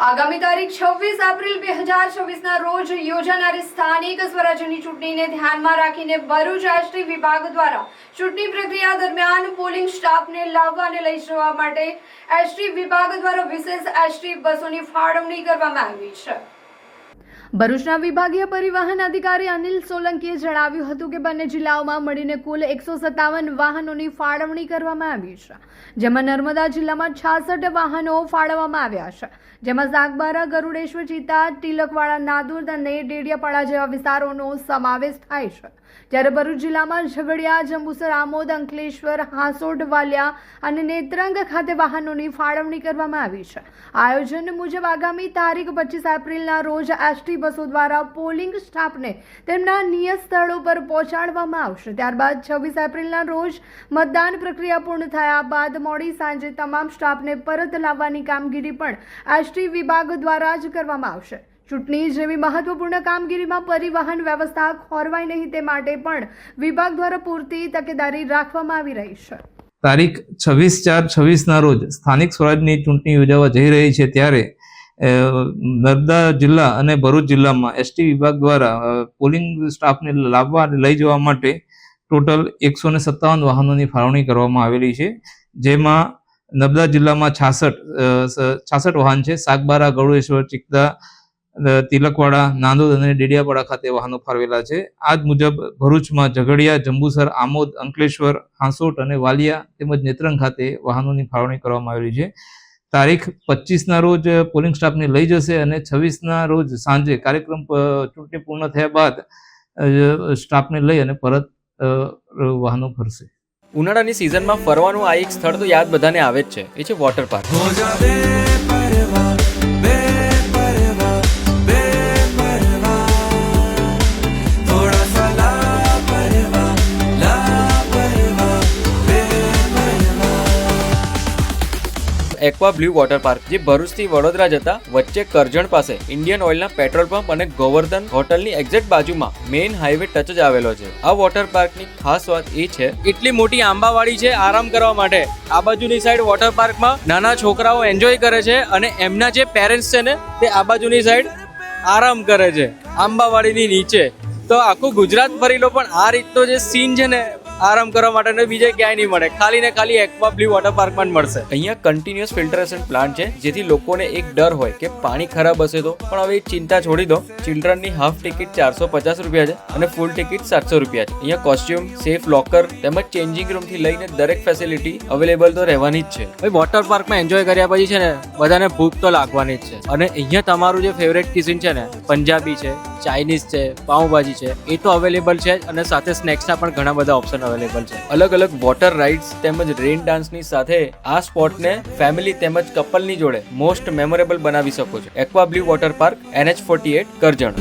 આગામી તારીખ 26 એપ્રિલ 2026ના રોજ યોજાનારી સ્થાનિક સ્વરાજ્યની ચૂંટણીને ધ્યાનમાં રાખીને ભરૂચ એસટી વિભાગ દ્વારા ચૂંટણી પ્રક્રિયા દરમિયાન પોલિંગ સ્ટાફને લાવવા અને લઈ જવા માટે એસટી વિભાગ દ્વારા વિશેષ એસટી બસોની ફાળવણી કરવામાં આવી છે। ભરૂચના વિભાગીય પરિવહન અધિકારી અનિલ સોલંકીએ જણાવ્યું હતું કે બંને જિલ્લાઓમાં મળીને કુલ 157 વાહનોની ફાળવણી કરવામાં આવી છે, જેમાં નર્મદા જિલ્લામાં 66 વાહનો ફાળવવામાં આવ્યા છે, જેમાં સાગબારા, ગરુડેશ્વર, ચિતા, તિલકવાડા, નાદોદ અને ડેડિયાપાડા જેવા વિસ્તારોનો સમાવેશ થાય છે, જ્યારે ભરૂચ જિલ્લામાં ઝઘડિયા, જંબુસર, આમોદ, અંકલેશ્વર, હાંસોડ, વાલિયા અને નેત્રંગ ખાતે વાહનોની ફાળવણી કરવામાં આવી છે। આયોજન મુજબ આગામી તારીખ 25 એપ્રિલના રોજ એસટી બસો દ્વારા પોલિંગ સ્ટાફને તેમના નિયત સ્થળો પર પહોંચાડવામાં આવશે। ત્યારબાદ 26 એપ્રિલના રોજ મતદાન પ્રક્રિયા પૂર્ણ થયા બાદ મોડી સાંજે તમામ સ્ટાફને પરત લાવવાની કામગીરી પણ એસટી વિભાગ દ્વારા જ કરવામાં આવશે। ચૂંટણી જેવી મહત્વપૂર્ણ કામગીરીમાં પરિવહન વ્યવસ્થા ખોરવાય નહીં તે માટે પણ વિભાગ દ્વારા પૂરતી તકેદારી રાખવામાં આવી રહી છે। તારીખ 26/4/26ના રોજ સ્થાનિક સ્વરાજની ચૂંટણી યોજાવા જઈ રહી છે, ત્યારે નર્મદા જિલ્લા અને ભરૂચ જિલ્લામાં એસટી વિભાગ દ્વારા પોલિંગ સ્ટાફને લાવવા અને લઈ જવા માટે ટોટલ 157 વાહનોની ફાળવણી કરવામાં આવેલી છે, જેમાં નર્મદા જિલ્લામાં 66 વાહન છે। સાગબારા, ગરુડેશ્વર, ચિકદા, તિલકવાડા, નાંદોદ અને ડેડિયાપાડા ખાતે વાહનો ફાળવેલા છે। આ જ મુજબ ભરૂચમાં ઝઘડિયા, જંબુસર, આમોદ, અંકલેશ્વર, હાંસોટ અને વાલિયા તેમજ નેત્રંગ ખાતે વાહનોની ફાળવણી કરવામાં આવેલી છે। તારીખ 25ના રોજ પોલિંગ સ્ટાફને લઈ જશે અને 26ના રોજ સાંજે કાર્યક્રમ ચૂંટણી પૂર્ણ થયા બાદ સ્ટાફને લઈ અને પરત વાહનો ફરશે। ઉનાળાની સિઝનમાં ફરવાનું આ એક સ્થળ તો યાદ બધાને આવે જ છે, એ છે water park. Aqua blue water park જે ભરૂચથી વડોદરા જતા વચ્ચે કરજણ પાસે ઇન્ડિયન ઓઇલના પેટ્રોલ પંપ અને ગોવર્ધન હોટલની એક્ઝેક્ટ બાજુમાં મેઇન હાઈવે ટચ જ આવેલો છે। આ વોટર પાર્કની ખાસ વાત એ છે, એટલી મોટી આંબાવાડી છે આરામ કરવા માટે। આ બાજુની સાઈડ વોટર પાર્કમાં નાના છોકરાઓ એન્જોય કરે છે અને એમના જે પેરેન્ટ્સ છે ને તે આ બાજુની સાઈડ આરામ કરે છે આંબાવાડીની નીચે। તો આખું ગુજરાત ફરી લો પણ આ રીતનો જે સીન છે ને આરામ કરવા માટે બીજે ક્યાંય નહીં મળે, ખાલી ને ખાલી એક્વા બ્લુ વોટર પાર્કમાં જ મળશે। અહીંયા કન્ટિન્યુઅસ ફિલ્ટરેશન પ્લાન્ટ છે, જેથી લોકોને એક ડર હોય કે પાણી ખરાબ હશે તો, પણ હવે ચિંતા છોડી દો। ચિલ્ડ્રનની હાફ ટિકિટ 450 રૂપિયા છે અને ફૂલ ટિકિટ 700 રૂપિયા છે। અહીંયા કોસ્ટ્યુમ, સેફ લોકર તેમજ ચેન્જિંગ રૂમ થી લઈને દરેક ફેસિલિટી અવેલેબલ તો રહેવાની જ છે। ભાઈ વોટર પાર્કમાં એન્જોય કર્યા પછી છે ને બધાને ભૂખ તો લાગવાની જ છે, અને અહીંયા તમારું જે ફેવરેટ કિચન છે ને, પંજાબી છે, ચાઇનીઝ છે, પાઉંભાજી છે, એ તો અવેલેબલ છે જ, અને સાથે સ્નેક્સના પણ ઘણા બધા ઓપ્શન અવેલેબલ છે। અલગ અલગ વોટર રાઇડ્સ તેમજ રેન ડાન્સની સાથે આ સ્પોટને ફેમિલી તેમજ કપલની જોડે મોસ્ટ મેમોરેબલ બનાવી શકો છો। Aqua blue water park, NH48 Karjan.